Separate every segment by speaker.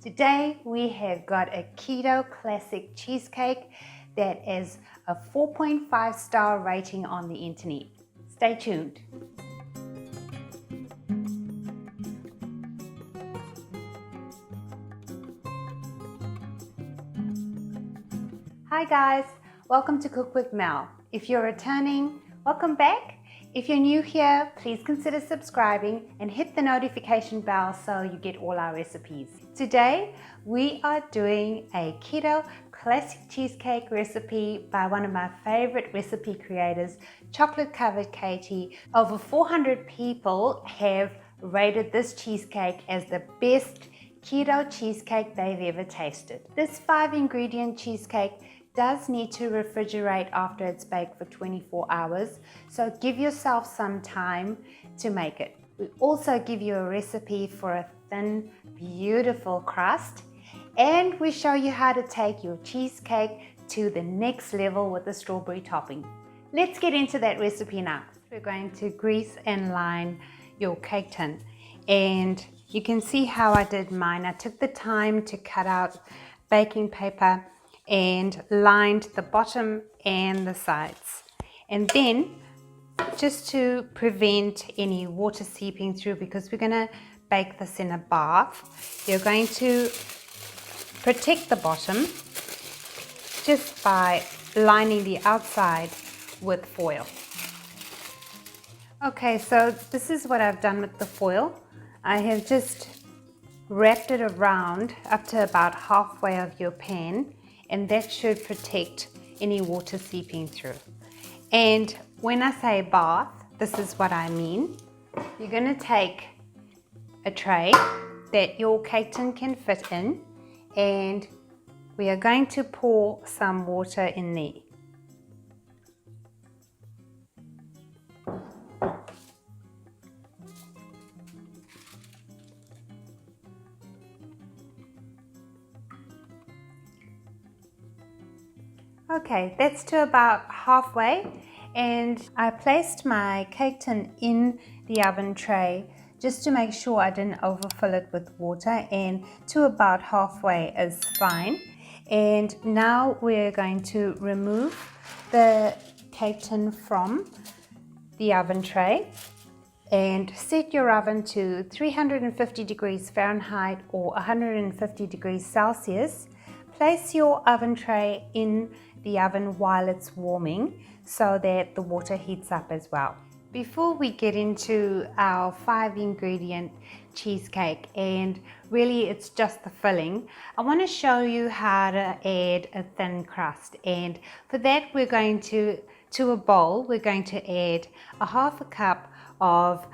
Speaker 1: Today we have got a keto classic cheesecake that is a 4.5-star rating on the internet. Stay tuned. Hi guys, welcome to Cook with Mel. If you're returning, welcome back. If you're new here, please consider subscribing and hit the notification bell so you get all our recipes. Today, we are doing a keto classic cheesecake recipe by one of my favorite recipe creators, Chocolate Covered Katie. Over 400 people have rated this cheesecake as the best keto cheesecake they've ever tasted. This 5-ingredient cheesecake does need to refrigerate after it's baked for 24 hours, so give yourself some time to make it. We also give you a recipe for a thin, beautiful crust, and we show you how to take your cheesecake to the next level with the strawberry topping. Let's get into that recipe now. We're going to grease and line your cake tin, and you can see how I did mine. I took the time to cut out baking paper and lined the bottom and the sides. And then, just to prevent any water seeping through, because we're gonna bake this in a bath, you're going to protect the bottom just by lining the outside with foil. Okay, so this is what I've done with the foil. I have just wrapped it around up to about halfway of your pan, and that should protect any water seeping through. And when I say bath, this is what I mean. You're going to take a tray that your cake tin can fit in, and we are going to pour some water in there. Okay, that's to about halfway, and I placed my cake tin in the oven tray just to make sure I didn't overfill it with water, and to about halfway is fine. And now we're going to remove the cake tin from the oven tray and set your oven to 350 degrees Fahrenheit or 150 degrees Celsius. Place your oven tray in the oven while it's warming so that the water heats up as well. Before we get into our 5-ingredient cheesecake, and really it's just the filling, I want to show you how to add a thin crust. And for that, we're going to a bowl, we're going to add a half a cup of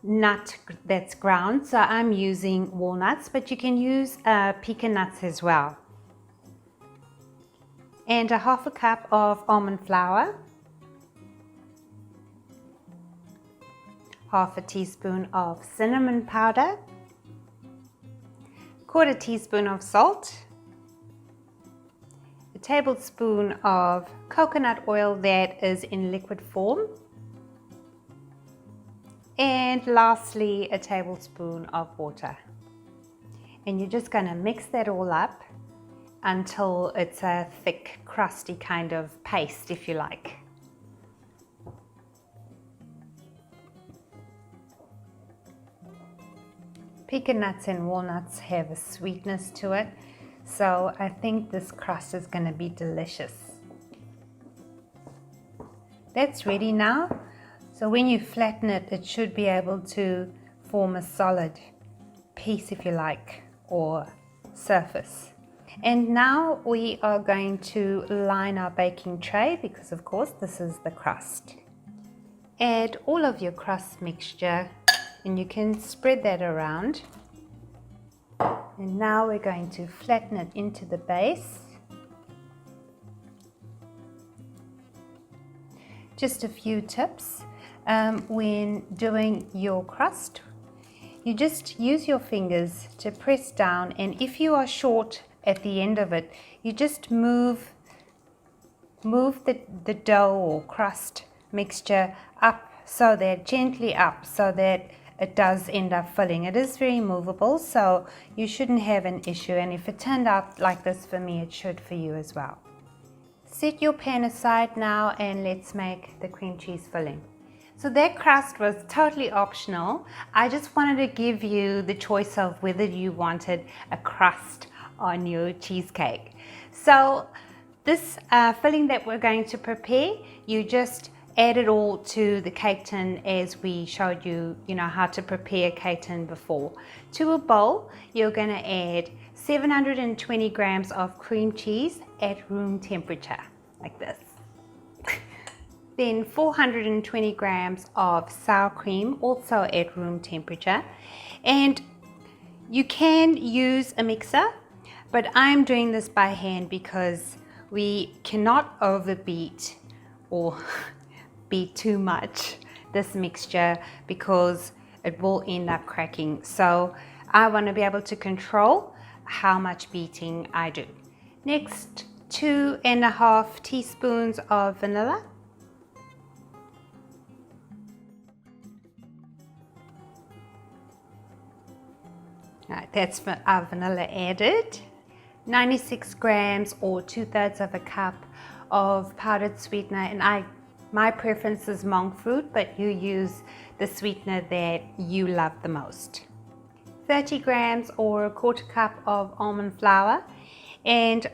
Speaker 1: nut that's ground. So I'm using walnuts, but you can use pecan nuts as well. And a half a cup of almond flour, half a teaspoon of cinnamon powder, quarter teaspoon of salt, a tablespoon of coconut oil that is in liquid form, and lastly a tablespoon of water. And you're just going to mix that all up until it's a thick, crusty kind of paste, if you like. Pecan nuts and walnuts have a sweetness to it, so I think this crust is going to be delicious. That's ready now. So when you flatten it, it should be able to form a solid piece, if you like, or surface. And now we are going to line our baking tray, because of course this is the crust. Add all of your crust mixture, and you can spread that around. And now we're going to flatten it into the base. Just a few tips when doing your crust. You just use your fingers to press down, and if you are short at the end of it, you just move the dough or crust mixture up, so that gently up, so that it does end up filling. It is very movable, so you shouldn't have an issue, and if it turned out like this for me, it should for you as well. Set your pan aside now and let's make the cream cheese filling. So that crust was totally optional. I just wanted to give you the choice of whether you wanted a crust on your cheesecake. So this filling that we're going to prepare, you just add it all to the cake tin as we showed you, how to prepare cake tin before. To a bowl, you're going to add 720 grams of cream cheese at room temperature, like this. Then 420 grams of sour cream, also at room temperature. And you can use a mixer, but I'm doing this by hand because we cannot overbeat or beat too much this mixture because it will end up cracking. So I want to be able to control how much beating I do. Next, 2.5 teaspoons of vanilla. Right, that's our vanilla added. 96 grams or 2/3 of a cup of powdered sweetener, and my preference is monk fruit, but you use the sweetener that you love the most. 30 grams or 1/4 cup of almond flour, and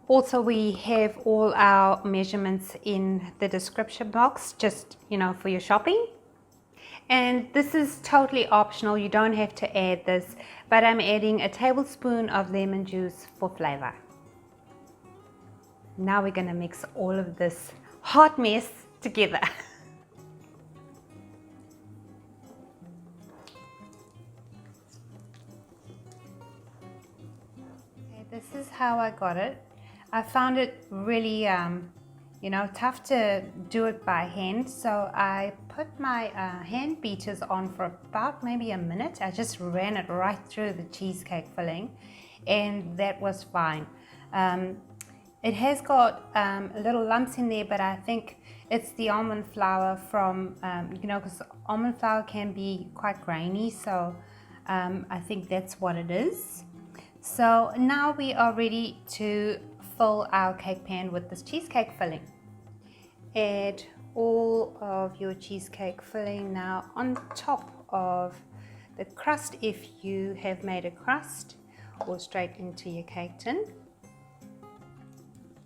Speaker 1: also we have all our measurements in the description box, just for your shopping. And this is totally optional, you don't have to add this, but I'm adding a tablespoon of lemon juice for flavor. Now we're going to mix all of this hot mess together. Okay, this is how I got it. I found it really tough to do it by hand, so I put my hand beaters on for about maybe a minute. I just ran it right through the cheesecake filling, and that was fine. It has got little lumps in there, but I think it's the almond flour from, because almond flour can be quite grainy, so I think that's what it is. So now we are ready to fill our cake pan with this cheesecake filling. Add all of your cheesecake filling now on top of the crust if you have made a crust, or straight into your cake tin.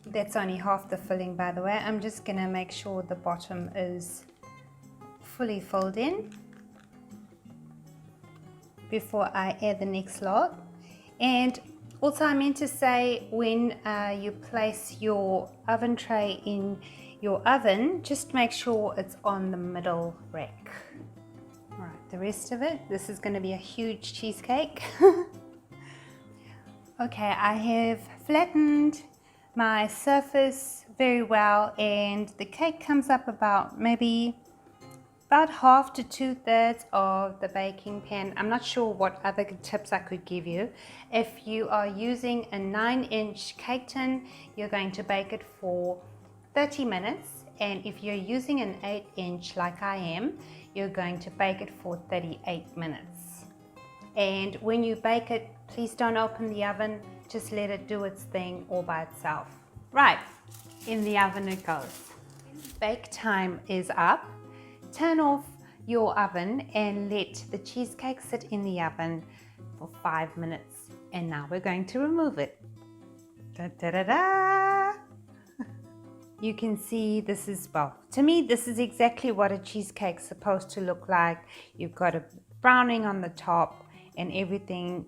Speaker 1: That's only half the filling, by the way. I'm just going to make sure the bottom is fully filled in before I add the next lot. And also I meant to say, when you place your oven tray in your oven, just make sure it's on the middle rack. All right, the rest of it, this is going to be a huge cheesecake. Okay, I have flattened my surface very well, and the cake comes up about maybe about 1/2 to 2/3 of the baking pan. I'm not sure what other tips I could give you. If you are using a 9-inch cake tin, you're going to bake it for 30 minutes, and if you're using an 8-inch like I am, you're going to bake it for 38 minutes. And when you bake it, please don't open the oven, just let it do its thing all by itself. Right, in the oven it goes. Bake time is up. Turn off your oven and let the cheesecake sit in the oven for 5 minutes. And now we're going to remove it. Da, da, da, da. You can see this is, well, to me this is exactly what a cheesecake's supposed to look like. You've got a browning on the top and everything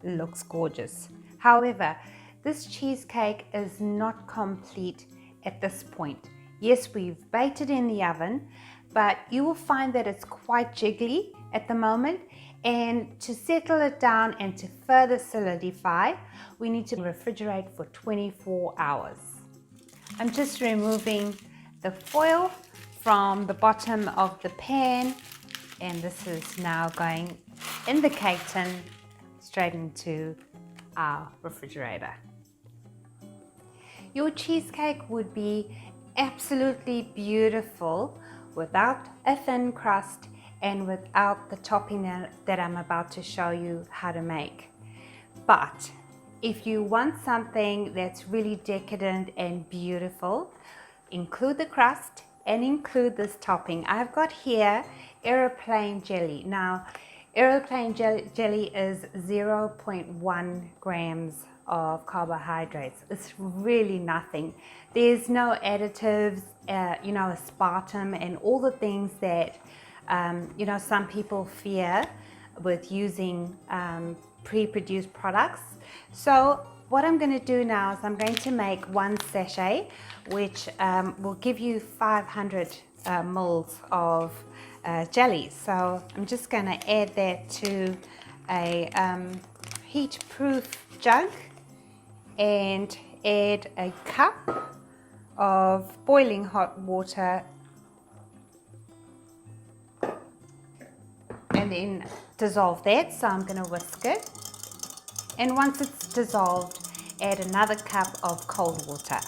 Speaker 1: looks gorgeous. However, this cheesecake is not complete at this point. Yes, we've baked it in the oven, but you will find that it's quite jiggly at the moment, and to settle it down and to further solidify, we need to refrigerate for 24 hours. I'm just removing the foil from the bottom of the pan, and this is now going in the cake tin straight into our refrigerator. Your cheesecake would be absolutely beautiful without a thin crust and without the topping that I'm about to show you how to make. But if you want something that's really decadent and beautiful, include the crust and include this topping. I've got here aeroplane jelly. Now, aeroplane jelly is 0.1 grams of carbohydrates. It's really nothing. There's no additives, aspartame and all the things that some people fear with using pre-produced products. So what I'm going to do now is I'm going to make one sachet, which will give you 500 mils of jelly. So I'm just going to add that to a heat-proof jug and add a cup of boiling hot water, and then dissolve that. So I'm going to whisk it, and once it's dissolved, add another cup of cold water.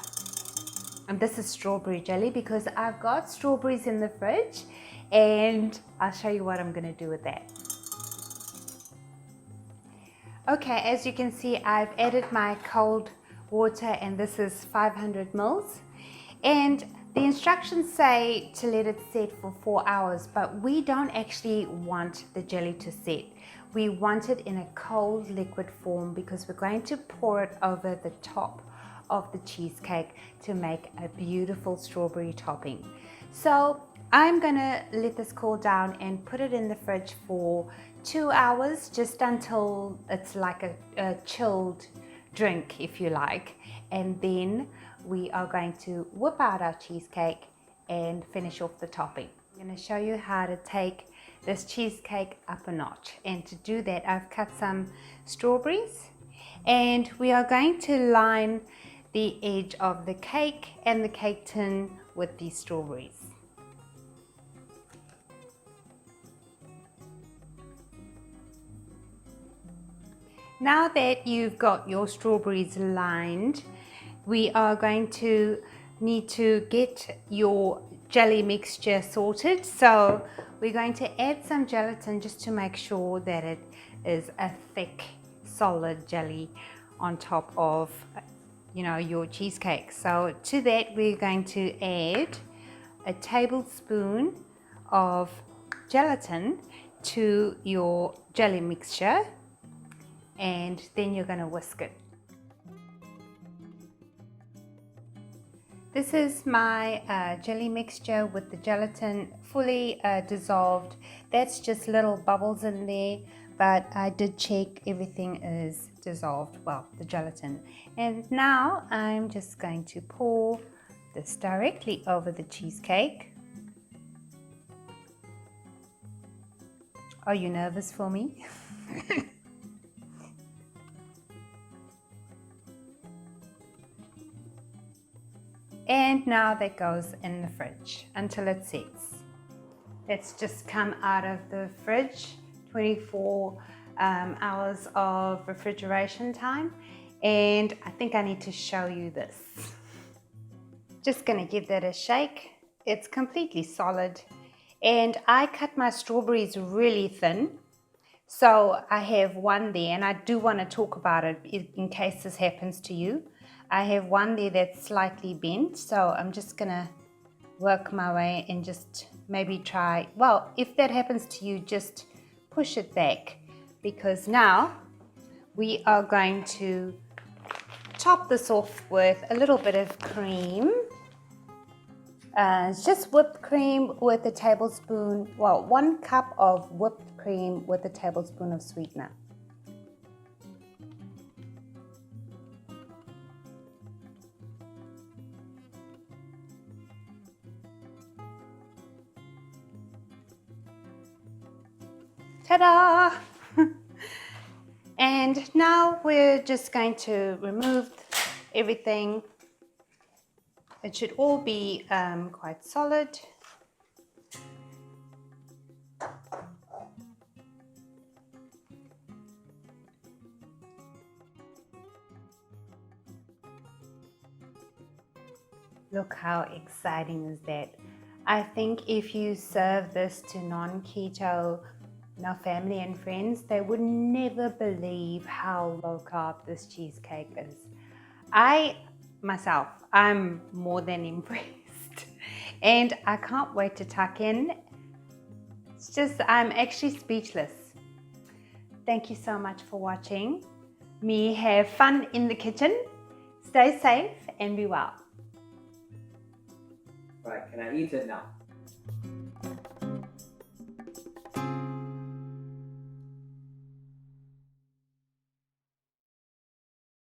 Speaker 1: And this is strawberry jelly because I've got strawberries in the fridge, and I'll show you what I'm going to do with that. Okay, as you can see, I've added my cold water, and this is 500 mils. And the instructions say to let it set for 4 hours, but we don't actually want the jelly to set. We want it in a cold liquid form because we're going to pour it over the top of the cheesecake to make a beautiful strawberry topping. So I'm gonna let this cool down and put it in the fridge for 2 hours, just until it's like a chilled drink, if you like. And then we are going to whip out our cheesecake and finish off the topping. I'm going to show you how to take this cheesecake up a notch, and to do that I've cut some strawberries, and we are going to line the edge of the cake and the cake tin with these strawberries. Now that you've got your strawberries lined, we are going to need to get your jelly mixture sorted. So we're going to add some gelatin just to make sure that it is a thick, solid jelly on top of your cheesecake. So to that we're going to add a tablespoon of gelatin to your jelly mixture, and then you're going to whisk it. This is my jelly mixture with the gelatin fully dissolved. That's just little bubbles in there, but I did check everything is dissolved, well, the gelatin. And now I'm just going to pour this directly over the cheesecake. Are you nervous for me? And now that goes in the fridge until it sets. It's just come out of the fridge, 24 hours of refrigeration time, and I think I need to show you this. Just gonna give that a shake. It's completely solid, and I cut my strawberries really thin, so I have one there, and I do want to talk about it in case this happens to you. I have one there that's slightly bent, so I'm just gonna work my way and just maybe try, well, if that happens to you, just push it back, because now we are going to top this off with a little bit of cream. It's just whipped cream with a tablespoon, well, 1 cup of whipped cream with a tablespoon of sweetener. Ta-da! And now we're just going to remove everything. It should all be quite solid. Look how exciting is that. I think if you serve this to non-keto family and friends, they would never believe how low carb this cheesecake is. I'm more than impressed, and I can't wait to tuck in. I'm actually speechless. Thank you so much for watching me have fun in the kitchen. Stay safe and be well.
Speaker 2: Right, can I eat it now?